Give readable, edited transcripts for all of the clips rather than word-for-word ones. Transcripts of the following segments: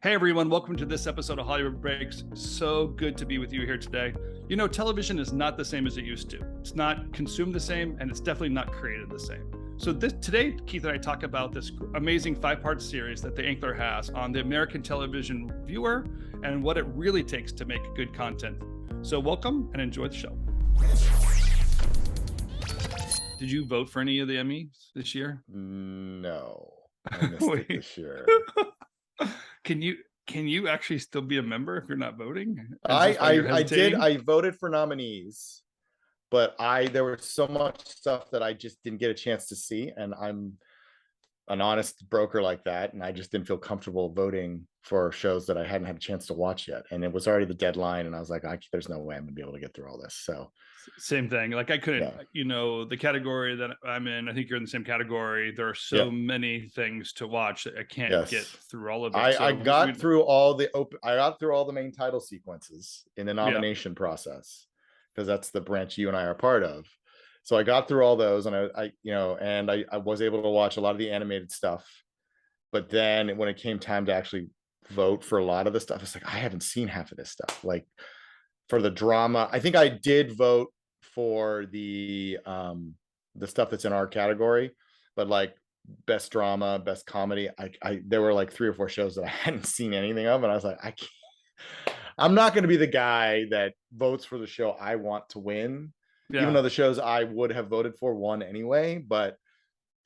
Hey everyone, welcome to this episode of Hollywood Breaks. So good to be with you here today. You know, television is not the same as it used to. It's not consumed the same, and it's definitely not created the same. So today, Keith and I talk about this amazing 5-part series that the Ankler has on the American television viewer and what it really takes to make good content. So welcome and enjoy the show. Did you vote for any of the Emmys this year? No, I missed it this year. Can you actually still be a member if you're not voting? I did. I voted for nominees, but there was so much stuff that I just didn't get a chance to see, and I'm an honest broker like that, and I just didn't feel comfortable voting for shows that I hadn't had a chance to watch yet, and it was already the deadline, and I was like, there's no way I'm gonna be able to get through all this. So same thing. Like I couldn't, the category that I'm in, I think you're in the same category. There are so many things to watch that I can't get through all of it. I got through all the main title sequences in the nomination process, because that's the branch you and I are part of. So I got through all those, and I was able to watch a lot of the animated stuff. But then when it came time to actually vote for a lot of the stuff, it's like, I haven't seen half of this stuff. Like for the drama, I think I did vote for the stuff that's in our category, but like best drama, best comedy, there were like 3 or 4 shows that I hadn't seen anything of, and I was like, I'm not going to be the guy that votes for the show I want to win, even though the shows I would have voted for won anyway. But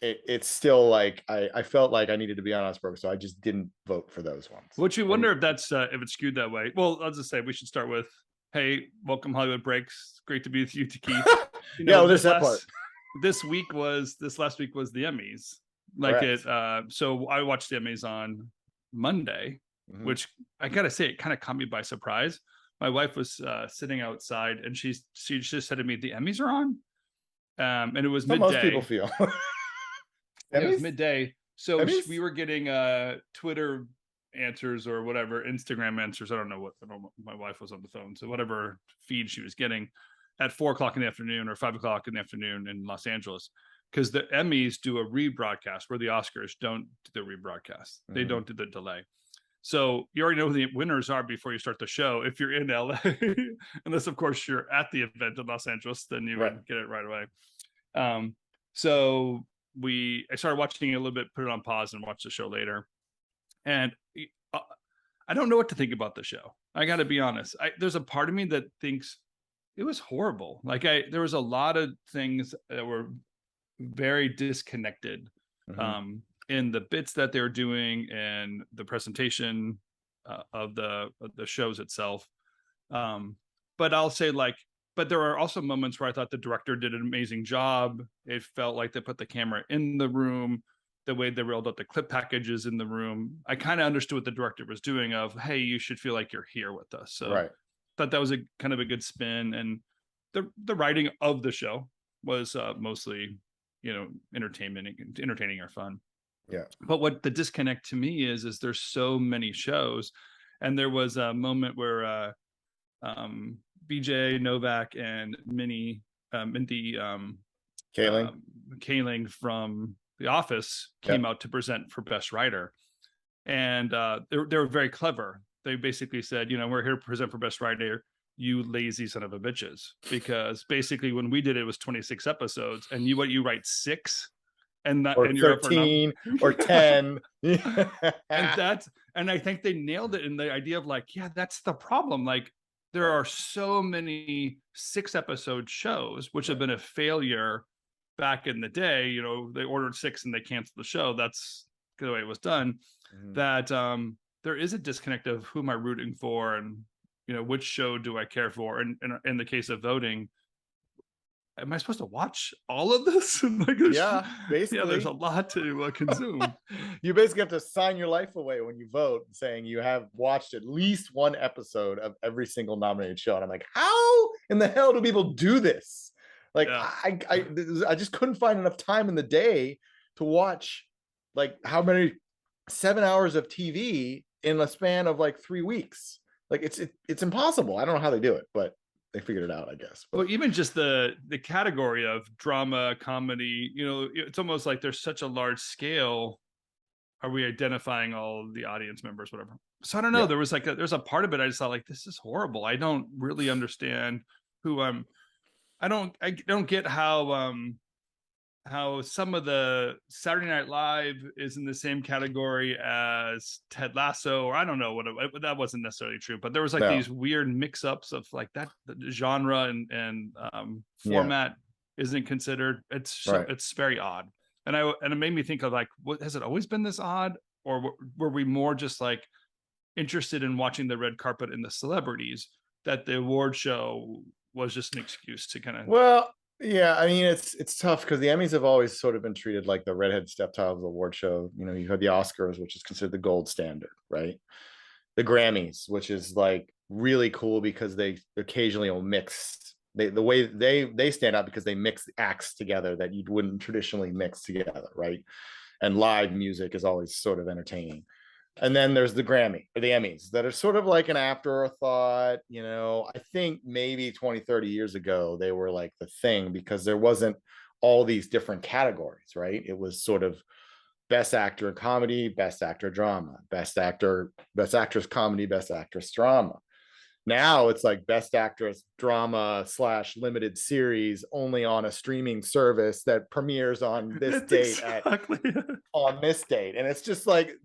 it's still like I felt like I needed to be on Osberg, so I just didn't vote for those ones. Would you wonder if that's if it's skewed that way? Well, I'll just say we should start with, hey, welcome Hollywood Breaks. Great to be with you, Keith. There's that part. This last week was the Emmys. So I watched the Emmys on Monday, which I gotta say, it kind of caught me by surprise. My wife was sitting outside, and she just said to me, "The Emmys are on," and it was midday. Most people feel. It was midday, so we were getting Twitter answers or whatever, Instagram answers. I don't know. My wife was on the phone, so whatever feed she was getting at 4:00 in the afternoon or 5:00 in the afternoon in Los Angeles, because the Emmys do a rebroadcast where the Oscars don't do the rebroadcast. They don't do the delay. So you already know who the winners are before you start the show. If you're in LA, unless of course you're at the event in Los Angeles, then you would get it right away. So I started watching it a little bit, put it on pause, and watch the show later. And I don't know what to think about the show. I got to be honest. There's a part of me that thinks it was horrible. Like there was a lot of things that were very disconnected in the bits that they were doing and the presentation of the shows itself. But I'll say but there are also moments where I thought the director did an amazing job. It felt like they put the camera in the room, the way they rolled out the clip packages in the room. I kind of understood what the director was doing of, hey, you should feel like you're here with us. So thought that was a kind of a good spin. And the writing of the show was mostly, entertaining or fun. Yeah. But what the disconnect to me is there's so many shows. And there was a moment where BJ Novak and Mindy Kaling from The Office came out to present for Best Writer. And they were very clever. They basically said, we're here to present for Best Writer, you lazy son of a bitches. Because basically when we did it was 26 episodes, and you write 6 and that, or and you're 13 or 10. And I think they nailed it in the idea of that's the problem. Like there are so many 6-episode shows which have been a failure back in the day. They ordered 6 and they canceled the show. That's the way it was done. That there is a disconnect of who am I rooting for, and which show do I care for. And in the case of voting, am I supposed to watch all of this? Basically, there's a lot to consume. You basically have to sign your life away when you vote, saying you have watched at least 1 episode of every single nominated show. And I'm like, how in the hell do people do this? I just couldn't find enough time in the day to watch how many 7 hours of TV in a span of 3 weeks. It's impossible. I don't know how they do it, but they figured it out, I guess. Well, even just the category of drama, comedy, it's almost like there's such a large scale. Are we identifying all the audience members, whatever? So I don't know. There's a part of it I just thought like, this is horrible. I don't really understand who I'm. I don't get how some of the Saturday Night Live is in the same category as Ted Lasso, or I don't know that wasn't necessarily true, but there was like these weird mix-ups of like that the genre and format isn't considered. It's very odd, and it made me think of like, what has it always been this odd, or were we more just like interested in watching the red carpet and the celebrities, that the award show was just an excuse to kind of Yeah, I mean, it's tough because the Emmys have always sort of been treated like the redhead stepchild of the award show. You know, you have the Oscars, which is considered the gold standard, right? The Grammys, which is like really cool because they occasionally will mix the way they stand out because they mix acts together that you wouldn't traditionally mix together, right? And live music is always sort of entertaining. And then there's the Grammy or the Emmys that are sort of like an afterthought. You know, I think maybe 20, 30 years ago, they were like the thing because there wasn't all these different categories, right? It was sort of best actor in comedy, best actor drama, best actress comedy, best actress drama. Now it's like best actress drama / limited series only on a streaming service that premieres on this date on this date. And it's just like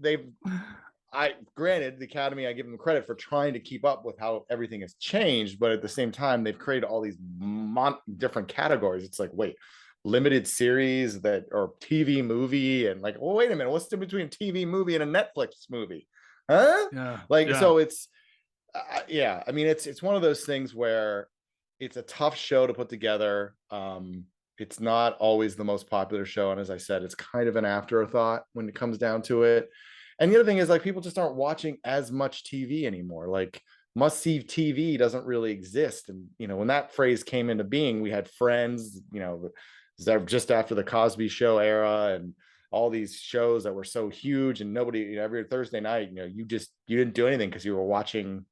granted, the Academy, I give them credit for trying to keep up with how everything has changed, but at the same time, they've created all these different categories. It's like, wait, limited series or TV movie, and like, well, wait a minute, what's the between TV movie and a Netflix movie? Huh? So it's I mean, it's one of those things where it's a tough show to put together. It's not always the most popular show, and as I said, it's kind of an afterthought when it comes down to it. And the other thing is, like, people just aren't watching as much TV anymore. Like, must-see TV doesn't really exist. And you know, when that phrase came into being, we had Friends, you know, just after the Cosby Show era, and all these shows that were so huge, and nobody, you know, every Thursday night, you know, you didn't do anything because you were watching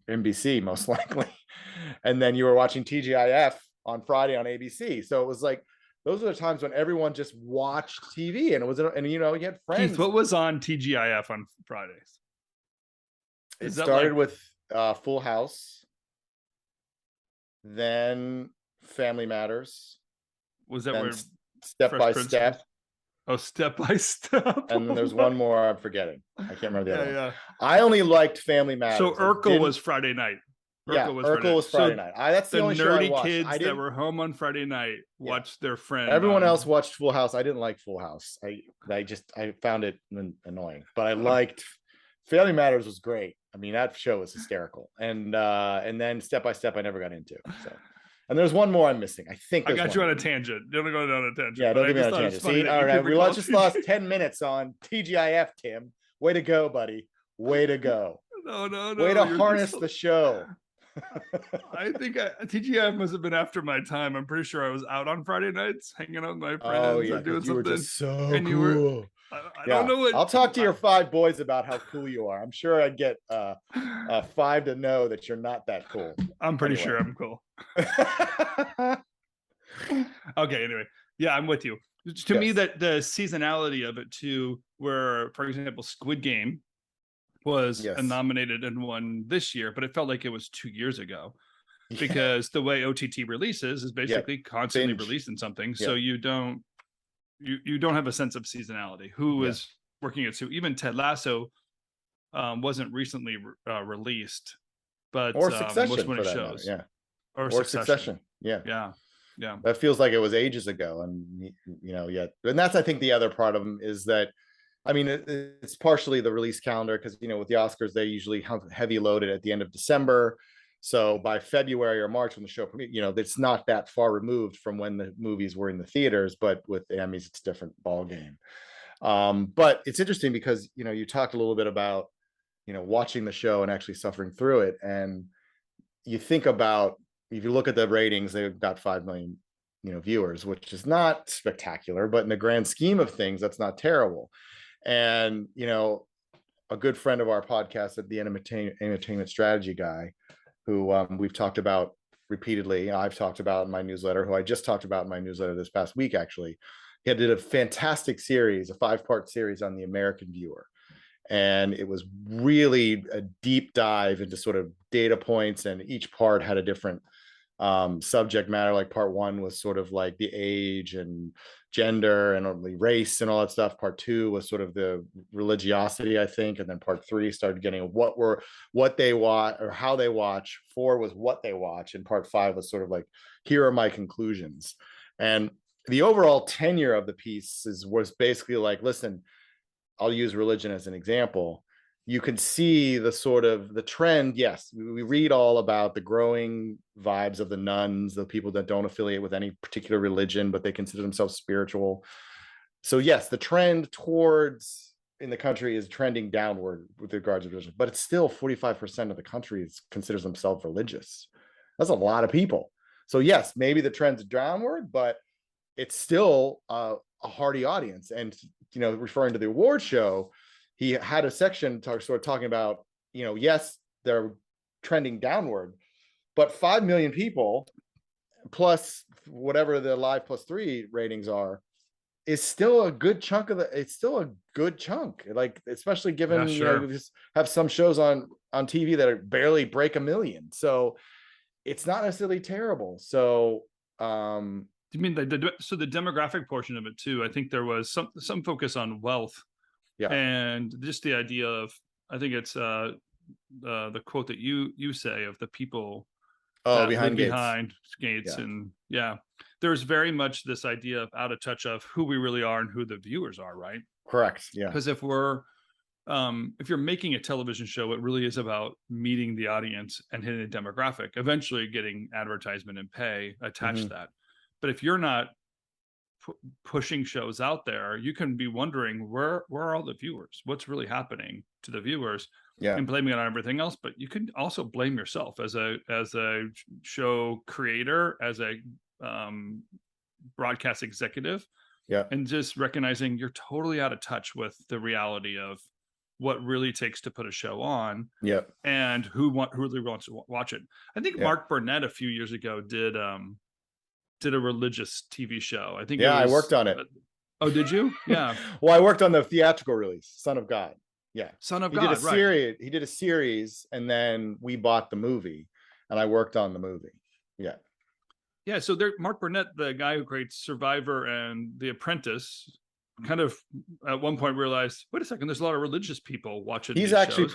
NBC most likely, and then you were watching TGIF on Friday on ABC. So it was like, those are the times when everyone just watched TV, and you know, you had Friends. Keith, what was on TGIF on Fridays? It started with Full House, then Family Matters. Was that where Step by Step? Oh, Step by Step. And then there's one more I'm forgetting. I can't remember the other one. I only liked Family Matters. So Urkel was Friday night. Urkel was Friday night. That's the only show I watched. Nerdy kids that were home on Friday night watched their friend. Everyone else watched Full House. I didn't like Full House. I found it annoying. But I liked Family Matters was great. I mean, that show was hysterical. And then Step by Step I never got into. So. And there's one more I'm missing. I think I got you on a tangent. Don't go down a tangent. Yeah, don't get me on a tangent. See, all right, we just lost 10 minutes on TGIF, Tim. Way to go, buddy. Way to go. No. Way to harness the show. I think TGIF must have been after my time. I'm pretty sure I was out on Friday nights hanging out with my friends or doing something. You were just so and cool. You were, I don't know what. I'll talk to your 5 boys about how cool you are. I'm sure I'd get 5 to know that you're not that cool. I'm pretty sure I'm cool. Okay, anyway. Yeah, I'm with you. To me, that the seasonality of it too, where, for example, Squid Game was nominated and won this year, but it felt like it was 2 years ago. Because the way OTT releases is basically constantly releasing something. So you don't have a sense of seasonality. Who is working it? So even Ted Lasso wasn't recently released, but or Succession was when for it that shows. Matter, or Succession. Yeah. That feels like it was ages ago, and you know, and that's, I think, the other part of them is that, I mean, it's partially the release calendar because, you know, with the Oscars they usually have heavy loaded at the end of December. So by February or March, when the show, you know, it's not that far removed from when the movies were in the theaters, but with the Emmys, it's a different ball game. But it's interesting because, you know, you talked a little bit about, you know, watching the show and actually suffering through it. And you think about, if you look at the ratings, they've got 5 million, you know, viewers, which is not spectacular, but in the grand scheme of things, that's not terrible. And, you know, a good friend of our podcast, at the Entertainment Strategy Guy, who we've talked about repeatedly, I've talked about in my newsletter, who I just talked about in my newsletter this past week, actually. He did a fantastic series, a 5-part series on The American Viewer. And it was really a deep dive into sort of data points, and each part had a different subject matter. Like part one was sort of like the age and gender and race and all that stuff. Part two was sort of the religiosity, I think, and then part three started getting what they watch or how they watch. Four was what they watch, and part five was sort of like, here are my conclusions. And the overall tenure of the piece was basically like, listen, I'll use religion as an example. You can see the sort of the trend. Yes, we read all about the growing vibes of the nuns, the people that don't affiliate with any particular religion, but they consider themselves spiritual. So yes, the trend towards in the country is trending downward with regards to religion, but it's still 45% of the country considers themselves religious. That's a lot of people. So yes, maybe the trend's downward, but it's still a hearty audience. And referring to the award show, he had a section sort of talking about, yes, they're trending downward, but 5 million people plus whatever the Live Plus 3 ratings are is still a good chunk of it's still a good chunk. Like, especially given, you just have some shows on TV that are barely break 1 million. So it's not necessarily terrible. So, you mean the demographic portion of it too? I think there was some focus on wealth, and just the idea of, I think it's the quote that you say of the people behind gates, and there's very much this idea of out of touch of who we really are and who the viewers are, right? Correct. Yeah. Because if you're making a television show, it really is about meeting the audience and hitting a demographic, eventually getting advertisement and pay attached to that. But if you're not pushing shows out there, you can be wondering where are all the viewers? What's really happening to the viewers? And blaming it on everything else. But you can also blame yourself as a show creator, as a broadcast executive, and just recognizing you're totally out of touch with the reality of what really takes to put a show on, and who really wants to watch it. I think Mark Burnett a few years ago did a religious TV show. I think I worked on it. Oh, did you? Yeah. Well, I worked on the theatrical release, Son of God. Yeah. Son of God. Right. He did a series, and then we bought the movie, and I worked on the movie. Yeah. Yeah. So Mark Burnett, the guy who creates Survivor and The Apprentice, kind of at one point realized, wait a second, there's a lot of religious people watching. He's actually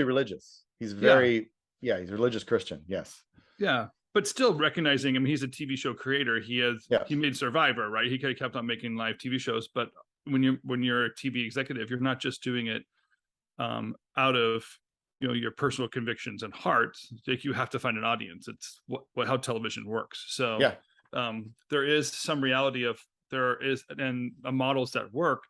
religious. He's very, he's a religious Christian. Yes. Yeah. But still recognizing, I mean, he's a TV show creator. He made Survivor, right? He could have kept on making live TV shows, but when you're a TV executive, you're not just doing it out of your personal convictions and heart. Like, you have to find an audience. It's how television works. So there is some reality of and models that work.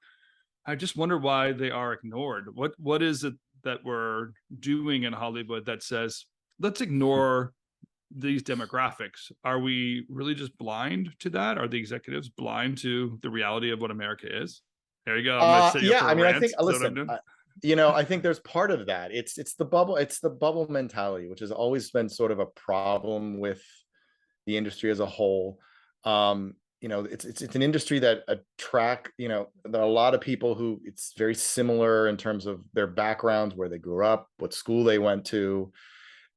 I just wonder why they are ignored. What is it that we're doing in Hollywood that says, let's ignore these demographics? Are we really just blind to that? Are the executives blind to the reality of what America is? There you go. I think, listen, I think there's part of that. It's the bubble. It's the bubble mentality, which has always been sort of a problem with the industry as a whole. It's an industry that attract, there are a lot of people who it's very similar in terms of their backgrounds, where they grew up, what school they went to.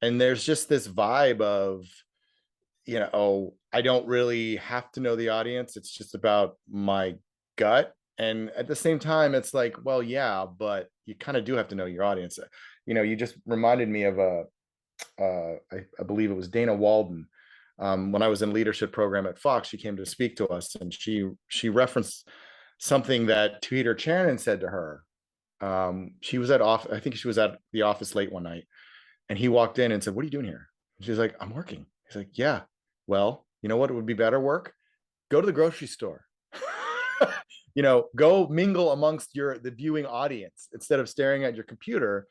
And there's just this vibe of, I don't really have to know the audience. It's just about my gut. And at the same time, it's like, well, yeah, but you kind of do have to know your audience. You just reminded me of I believe it was Dana Walden. When I was in leadership program at Fox, she came to speak to us, and she referenced something that Peter Chernin said to her. She was I think she was at the office late one night. And he walked in and said, "What are you doing here?" And she's like, "I'm working." He's like, "Yeah, well, you know what would be better work? Go to the grocery store. Go mingle amongst the viewing audience instead of staring at your computer.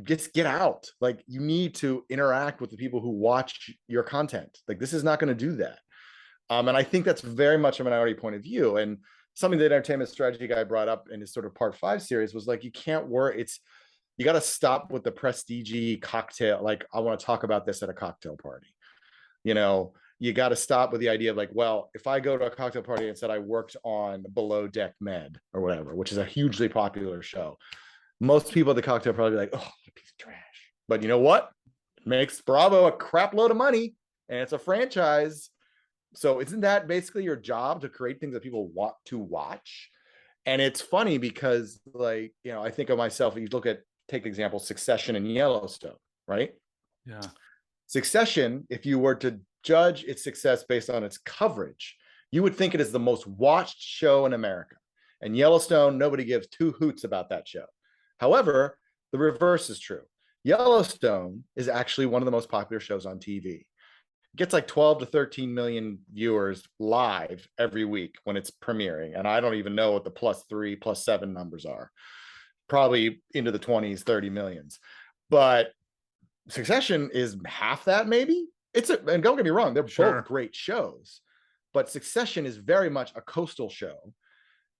Just get out. Like, you need to interact with the people who watch your content. Like, this is not going to do that." And I think that's very much a minority point of view. And something that Entertainment Strategy Guy brought up in his sort of part 5 series was like, you can't worry. You got to stop with the prestige cocktail. Like, I want to talk about this at a cocktail party. You got to stop with the idea of like, well, if I go to a cocktail party and said I worked on Below Deck Med or whatever, which is a hugely popular show, most people at the cocktail probably be like, oh, what a piece of trash. But you know what? It makes Bravo a crap load of money, and it's a franchise. So isn't that basically your job, to create things that people want to watch? And it's funny because, like, you know, I think of myself, you take the example, Succession and Yellowstone, right? Yeah. Succession, if you were to judge its success based on its coverage, you would think it is the most watched show in America. And Yellowstone, nobody gives two hoots about that show. However, the reverse is true. Yellowstone is actually one of the most popular shows on TV. It gets like 12 to 13 million viewers live every week when it's premiering. And I don't even know what the +3, +7 numbers are. Probably into the 20s, 30 millions. But Succession is half that, maybe. And don't get me wrong, they're both great shows, but Succession is very much a coastal show,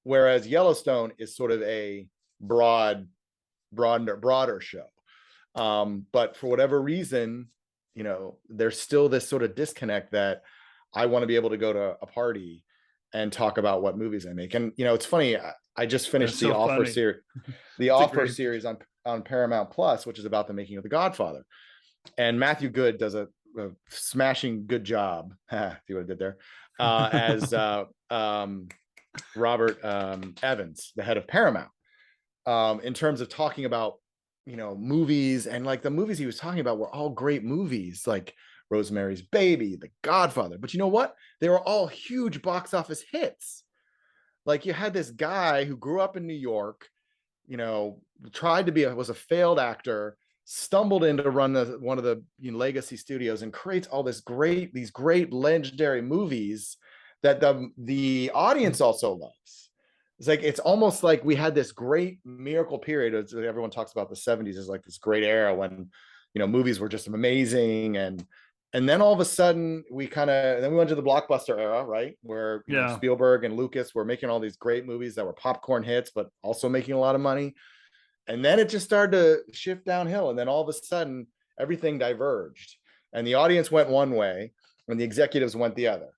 whereas Yellowstone is sort of a broader show. But for whatever reason, you know, there's still this sort of disconnect that I want to be able to go to a party and talk about what movies I make. And, you know, it's funny, I just finished the Offer series on Paramount Plus, which is about the making of The Godfather. And Matthew Good does a smashing good job. See what I did there? As Robert Evans, the head of Paramount, in terms of talking about, you know, movies. And like the movies he was talking about were all great movies, like Rosemary's Baby, The Godfather. But you know what? They were all huge box office hits. Like, you had this guy who grew up in New York, you know, was a failed actor, stumbled in to run one of the, you know, legacy studios, and creates all these great legendary movies that the audience also loves. It's like, it's almost like we had this great miracle period. Everyone talks about the 70s as like this great era when, you know, movies were just amazing. And then all of a sudden we went to the blockbuster era, right? Where, you know, Spielberg and Lucas were making all these great movies that were popcorn hits, but also making a lot of money. And then it just started to shift downhill. And then all of a sudden everything diverged, and the audience went one way and the executives went the other.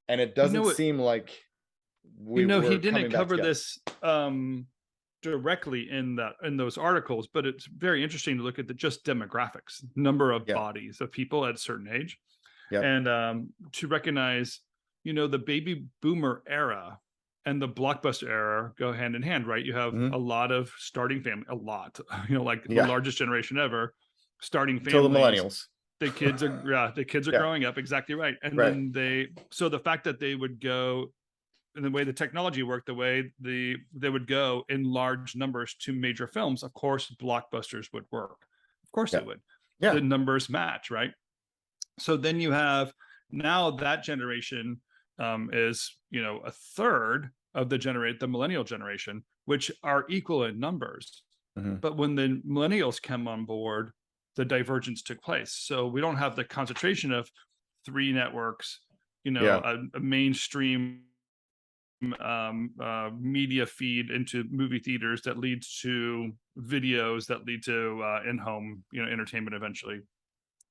And it doesn't seem like he didn't cover this directly in those articles, but it's very interesting to look at just demographics, number of bodies of people at a certain age, and to recognize, you know, the baby boomer era and the blockbuster era go hand in hand, right? You have a lot of starting family, you know, like the largest generation ever starting families. Until the millennials. The kids are growing up, exactly right. And then so the fact that they would go, and the way the technology worked, the way they would go in large numbers to major films, of course blockbusters would work. Of course they would. The numbers match, right? So then you have now that generation is, you know, a third of the millennial generation, which are equal in numbers. But when the millennials come on board, the divergence took place. So we don't have the concentration of 3 networks, you know, a mainstream media feed into movie theaters that leads to videos that lead to in-home, you know, entertainment eventually.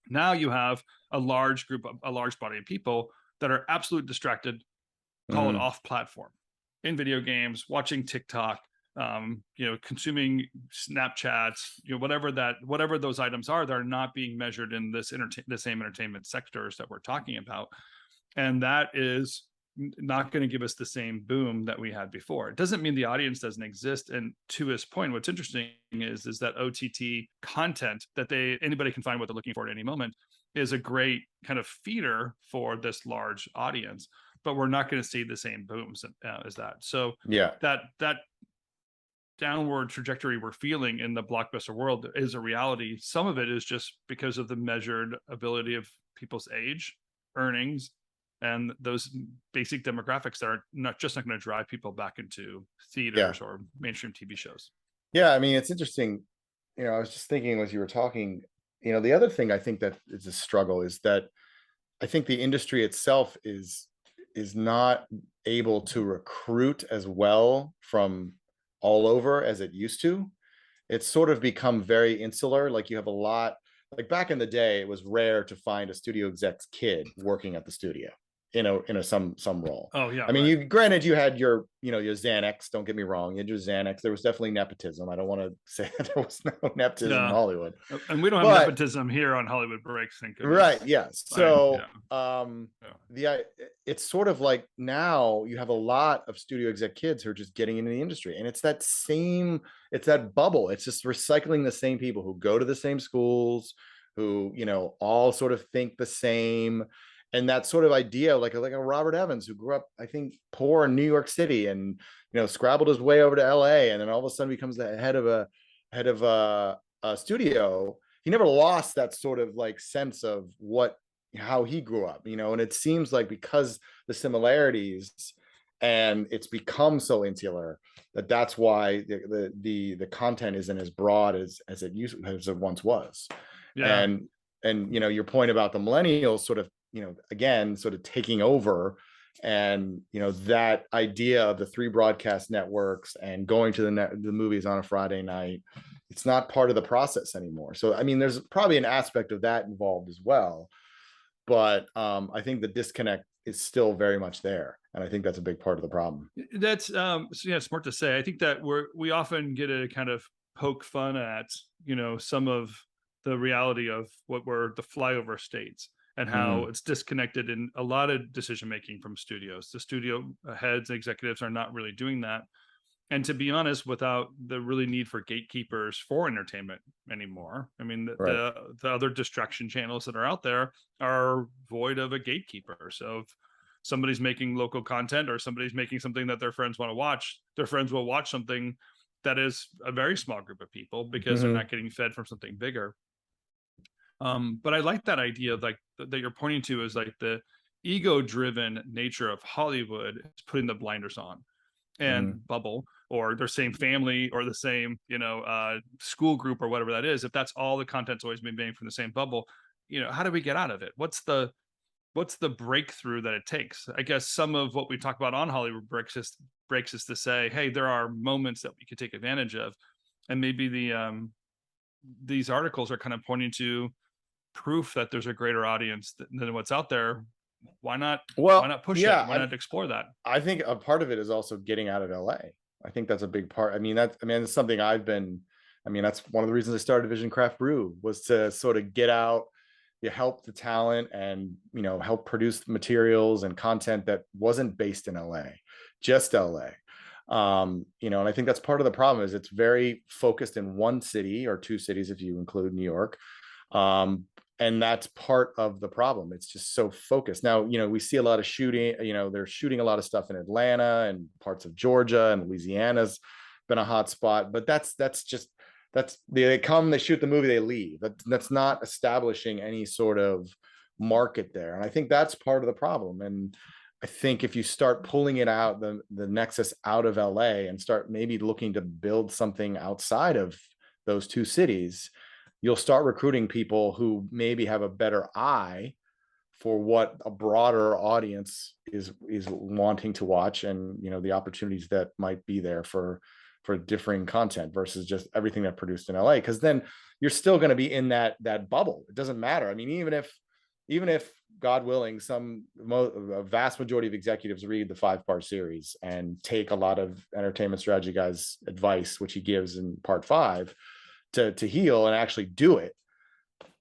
Now you have a large body of people that are absolutely distracted, call it off platform, in video games, watching TikTok, you know, consuming Snapchats, you know, whatever those items are, they're not being measured in the same entertainment sectors that we're talking about. And that is not going to give us the same boom that we had before. It doesn't mean the audience doesn't exist. And to his point, what's interesting is that OTT content that anybody can find what they're looking for at any moment is a great kind of feeder for this large audience, but we're not going to see the same booms as that. So that downward trajectory we're feeling in the blockbuster world is a reality. Some of it is just because of the measured ability of people's age, earnings, and those basic demographics that are not going to drive people back into theaters or mainstream TV shows. Yeah, I mean, it's interesting. You know, I was just thinking as you were talking, you know, the other thing I think that is a struggle is that I think the industry itself is not able to recruit as well from all over as it used to. It's sort of become very insular. Like, you have a lot, like back in the day, it was rare to find a studio exec's kid working at the studio. in a some role. Oh yeah. I mean, you granted you had your Xanax, don't get me wrong. You had your Xanax. There was definitely nepotism. I don't want to say that there was no nepotism in Hollywood. And we don't have nepotism here on Hollywood Breaks, thank goodness. Right. Yeah. So it's sort of like now you have a lot of studio exec kids who are just getting into the industry, and it's that bubble. It's just recycling the same people who go to the same schools, who all sort of think the same. And that sort of idea, like a Robert Evans, who grew up, I think, poor in New York City, and scrabbled his way over to LA, and then all of a sudden becomes the head of a studio. He never lost that sort of like sense of how he grew up, and it seems like because the similarities, and it's become so insular, that's why the content isn't as broad as it once was. Yeah. And your point about the millennials sort of again sort of taking over, and that idea of the 3 broadcast networks and going to the movies on a Friday night, it's not part of the process anymore. So I mean, there's probably an aspect of that involved as well, but I think the disconnect is still very much there, and I think that's a big part of the problem. That's smart to say. I think that we often get a kind of poke fun at some of the reality of what were the flyover states, and how it's disconnected in a lot of decision making from studios. The studio heads and executives are not really doing that. And to be honest, without the really need for gatekeepers for entertainment anymore, I mean, the other distraction channels that are out there are void of a gatekeeper. So if somebody's making local content, or somebody's making something that their friends want to watch, their friends will watch something that is a very small group of people, because they're not getting fed from something bigger. But I like that idea, like that you're pointing to, is like the ego-driven nature of Hollywood is putting the blinders on, and bubble, or their same family, or the same school group, or whatever that is. If that's all the content's always been made from the same bubble, how do we get out of it? What's the breakthrough that it takes? I guess some of what we talk about on Hollywood Breaks is to say, hey, there are moments that we could take advantage of, and maybe these articles are kind of pointing to proof that there's a greater audience than what's out there. Why not push it? Why not explore that? I think a part of it is also getting out of LA. I think that's a big part. It's something that's one of the reasons I started Vision Craft Brew, was to sort of get out, help the talent, and help produce materials and content that wasn't based in LA, just LA. And I think that's part of the problem, is it's very focused in one city, or 2 cities if you include New York. And that's part of the problem. It's just so focused. Now, we see a lot of shooting, they're shooting a lot of stuff in Atlanta and parts of Georgia, and Louisiana's been a hot spot, but they come, they shoot the movie, they leave. That's not establishing any sort of market there. And I think that's part of the problem. And I think if you start pulling it out, the nexus out of LA, and start maybe looking to build something outside of those 2 cities, you'll start recruiting people who maybe have a better eye for what a broader audience is wanting to watch, and the opportunities that might be there for differing content, versus just everything that produced in LA. Because then you're still going to be in that bubble. It doesn't matter. I mean, even if God willing, a vast majority of executives read the 5-part series and take a lot of Entertainment Strategy Guy's advice, which he gives in part 5, to heal and actually do it.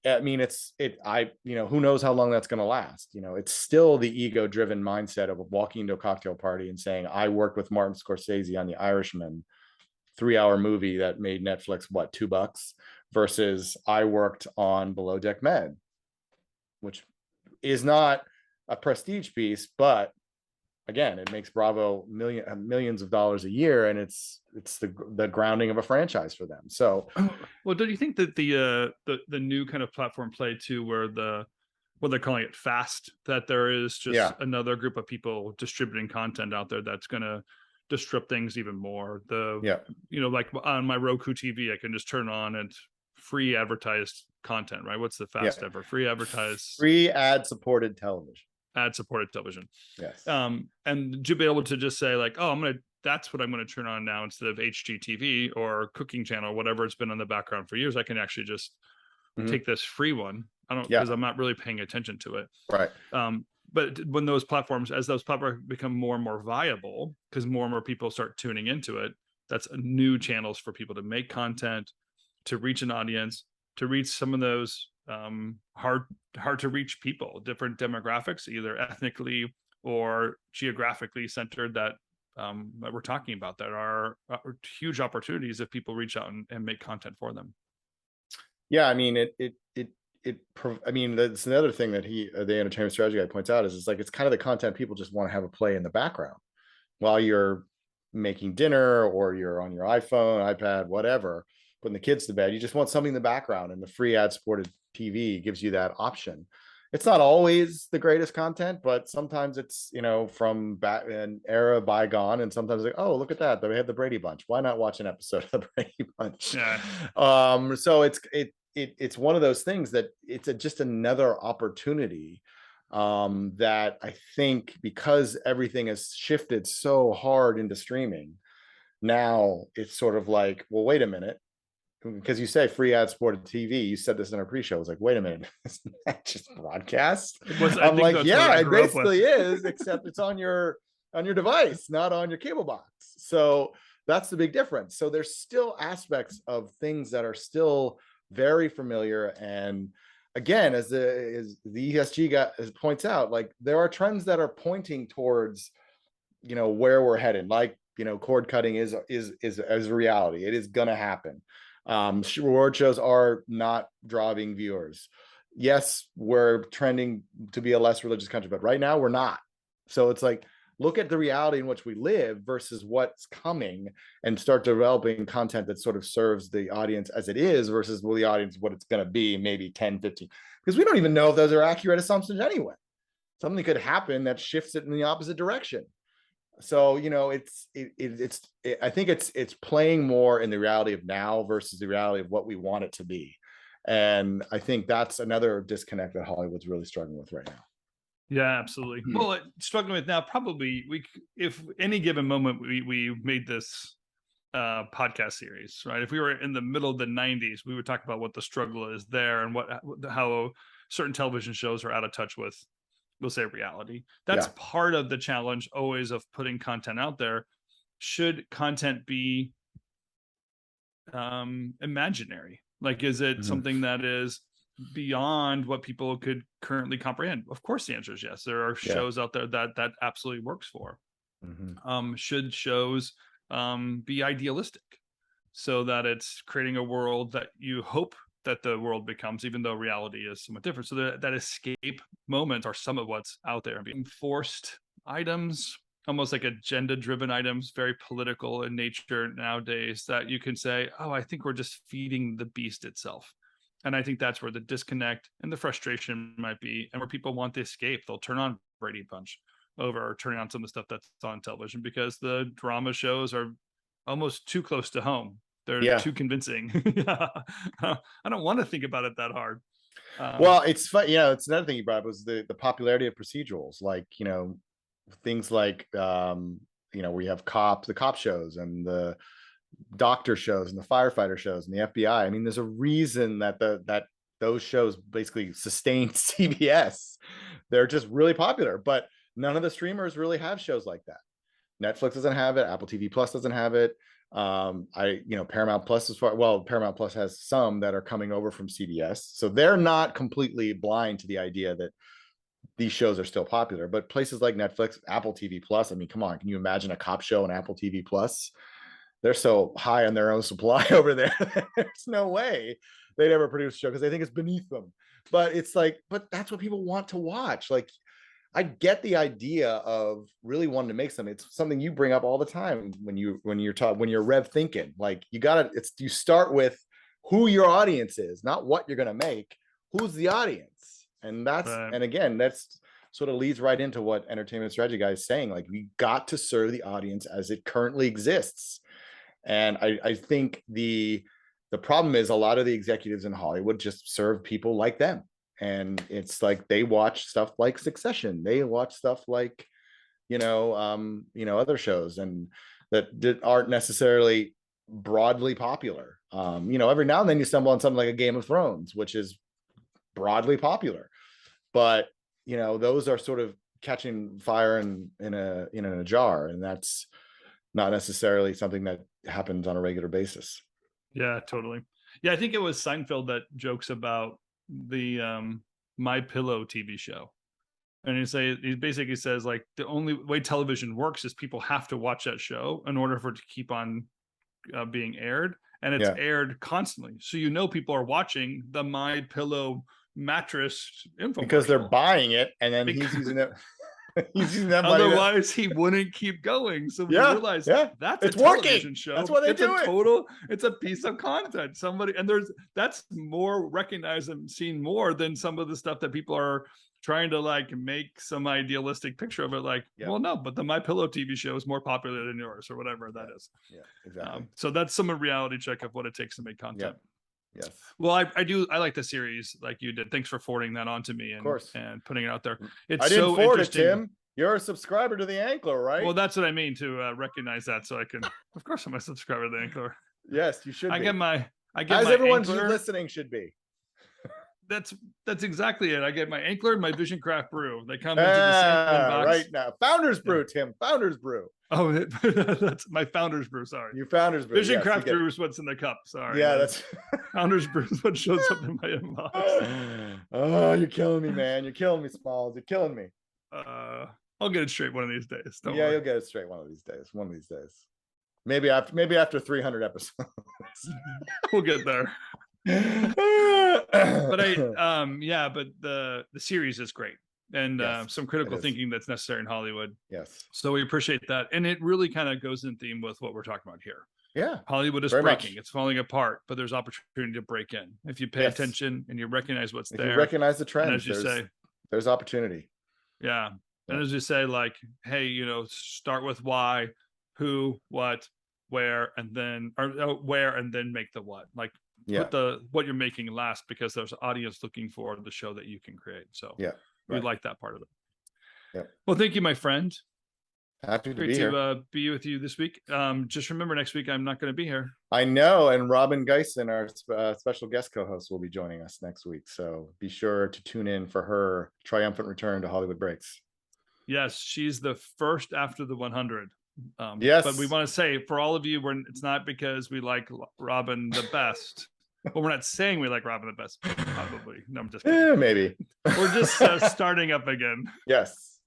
I mean, who knows how long that's going to last. It's still the ego driven mindset of walking into a cocktail party and saying, I worked with Martin Scorsese on The Irishman, 3-hour movie that made Netflix $2, versus I worked on Below Deck Med, which is not a prestige piece, but again, it makes Bravo millions of dollars a year, and it's the grounding of a franchise for them. So, well, do you think that the new kind of platform play too, where what they're calling it fast, that there is just another group of people distributing content out there that's going to disrupt things even more? Like on my Roku TV, I can just turn on and free advertised content, right? What's the fast ever? Free ad supported television. Ad-supported television. Yes. And to be able to just say like, oh, that's what I'm going to turn on now, instead of HGTV or Cooking Channel, whatever it's been in the background for years, I can actually just take this free one. Because I'm not really paying attention to it. Right. but when those platforms, as those platforms become more and more viable, because more and more people start tuning into it, that's new channels for people to make content, to reach an audience, to reach some of those hard to reach people, different demographics, either ethnically or geographically centered, that we're talking about, that are huge opportunities if people reach out and make content for them. Yeah, I mean, I mean, that's another thing that the entertainment strategy guy points out, is it's like, it's kind of the content people just want to have a play in the background while you're making dinner, or you're on your iPhone, iPad, whatever, putting the kids to bed. You just want something in the background, and the free ad-supported TV gives you that option. It's not always the greatest content, but sometimes it's, you know, from back an era bygone, and sometimes like, oh, look at that, we had the Brady Bunch. Why not watch an episode of the Brady Bunch? Yeah. So it's one of those things that it's just another opportunity that I think, because everything has shifted so hard into streaming, now it's sort of like, well, wait a minute, because you say free ad supported TV. You said this in our pre-show. I was like, wait a minute, isn't that just broadcast? I'm like, yeah, it basically is, except it's on your device, not on your cable box. So that's the big difference. So there's still aspects of things that are still very familiar. And again, as the ESG guy points out, like, there are trends that are pointing towards, you know, where we're headed. Like, you know, cord cutting is a reality. It is gonna happen. Reward shows are not driving viewers. Yes, we're trending to be a less religious country, but right now we're not. So it's like, look at the reality in which we live versus what's coming, and start developing content that sort of serves the audience as it is, versus the audience what it's going to be maybe 10, 15, because we don't even know if those are accurate assumptions anyway. Something could happen that shifts it in the opposite direction. So, you know, I think it's playing more in the reality of now versus the reality of what we want it to be. And I think that's another disconnect that Hollywood's really struggling with right now. Yeah, absolutely. Well, struggling with now, probably if any given moment we made this podcast series, right? If we were in the middle of the 90s, we would talk about what the struggle is there, and how certain television shows are out of touch with, we'll say, reality. That's part of the challenge always of putting content out there. Should content be imaginary? Like, is it something that is beyond what people could currently comprehend? Of course the answer is yes. There are shows out there that absolutely works for. Should shows be idealistic, so that it's creating a world that you hope that the world becomes, even though reality is somewhat different? So that escape moments are some of what's out there. Being forced items, almost like agenda driven items, very political in nature nowadays, that you can say, oh, I think we're just feeding the beast itself. And I think that's where the disconnect and the frustration might be, and where people want the escape. They'll turn on Brady Bunch over turning on some of the stuff that's on television, because the drama shows are almost too close to home. They're too convincing. I don't want to think about it that hard. Well, it's fun. You know, it's another thing you brought up was the popularity of procedurals, like, you know, things like, you know, where you have the cop shows and the doctor shows and the firefighter shows and the FBI. I mean, there's a reason that those shows basically sustained CBS. They're just really popular, but none of the streamers really have shows like that. Netflix doesn't have it. Apple TV Plus doesn't have it. You know, Paramount Plus Paramount Plus has some that are coming over from CBS. So they're not completely blind to the idea that these shows are still popular. But places like Netflix, Apple TV Plus, I mean, come on, can you imagine a cop show on Apple TV Plus? They're so high on their own supply over there. There's no way they'd ever produce a show, because they think it's beneath them. But it's like, but that's what people want to watch. Like, I get the idea of really wanting to make something. It's something you bring up all the time when you're rev thinking. Like, you start with who your audience is, not what you're going to make. Who's the audience? And and again, that's sort of leads right into what entertainment strategy guy is saying. Like, we got to serve the audience as it currently exists. And I think the problem is, a lot of the executives in Hollywood just serve people like them. And it's like, they watch stuff like Succession. They watch stuff like, you know, other shows, and that aren't necessarily broadly popular. You know, every now and then you stumble on something like a Game of Thrones, which is broadly popular. But, you know, those are sort of catching fire in a jar, and that's not necessarily something that happens on a regular basis. Yeah, totally. Yeah, I think it was Seinfeld that jokes about the My Pillow TV show. And he basically says, like, the only way television works is people have to watch that show in order for it to keep on being aired, and it's aired constantly. So people are watching the My Pillow mattress infomercial because they're buying it, and then he's using it. He's using that money. Otherwise, he wouldn't keep going. So we realized that's it's a television working. show. That's why they do it. It's a piece of content. That's more recognized and seen more than some of the stuff that people are trying to like make some idealistic picture of it. Like, well, no, but the My Pillow TV show is more popular than yours, or whatever that is. Yeah, exactly. So that's some reality check of what it takes to make content. Yes. Well, I like the series like you did. Thanks for forwarding that on to me and putting it out there. I didn't forward it, Tim. You're a subscriber to the Ankler, right? Well, that's what I mean, to recognize that, so I can. Of course, I'm a subscriber to the Ankler. Yes, you should. As my everyone listening should be. That's exactly it. I get my Ankler and my Vision Craft Brew. They come into the same box right now. Founders Brew, Tim. Founders Brew. Oh, that's my Founders Brew. Sorry, you Founders Brew. Vision Craft Brew is what's in the cup. Sorry. Yeah, that's Founders Brew is what shows up in my inbox. Oh, you're killing me, man. You're killing me, Smalls. You're killing me. I'll get it straight one of these days. Don't worry. You'll get it straight one of these days. One of these days. Maybe after 300 episodes. We'll get there. But the series is great, and some critical thinking that's necessary in Hollywood. Yes. So we appreciate that, and it really kind of goes in theme with what we're talking about here. Yeah. Hollywood is breaking. It's falling apart, but there's opportunity to break in if you pay attention and you recognize what's there. You recognize the trends. As you say, there's opportunity. Yeah. And as you say, like, hey, start with why, who, what, where, and then make the what. Like, put what you're making last, because there's an audience looking for the show that you can create. So we like that part of it. Yeah. Well, thank you, my friend. Happy to be here. Be with you this week. Just remember, next week I'm not going to be here. I know, and Robin Geisen, our special guest co-host, will be joining us next week. So be sure to tune in for her triumphant return to Hollywood Breaks. Yes, she's the first after the 100. Yes, but we want to say, for all of you, it's not because we like Robin the best. Well, we're not saying we like Robin the best. Probably. No, I'm just kidding. Maybe. We're just starting up again. Yes.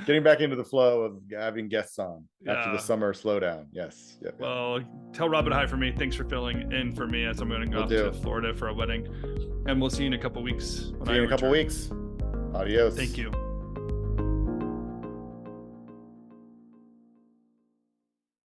Getting back into the flow of having guests on after the summer slowdown. Yes. Yep. Well, tell Robin hi for me. Thanks for filling in for me, as I'm going to go off to Florida for a wedding. And we'll see you in a couple weeks. See you in a couple weeks. Adios. Thank you.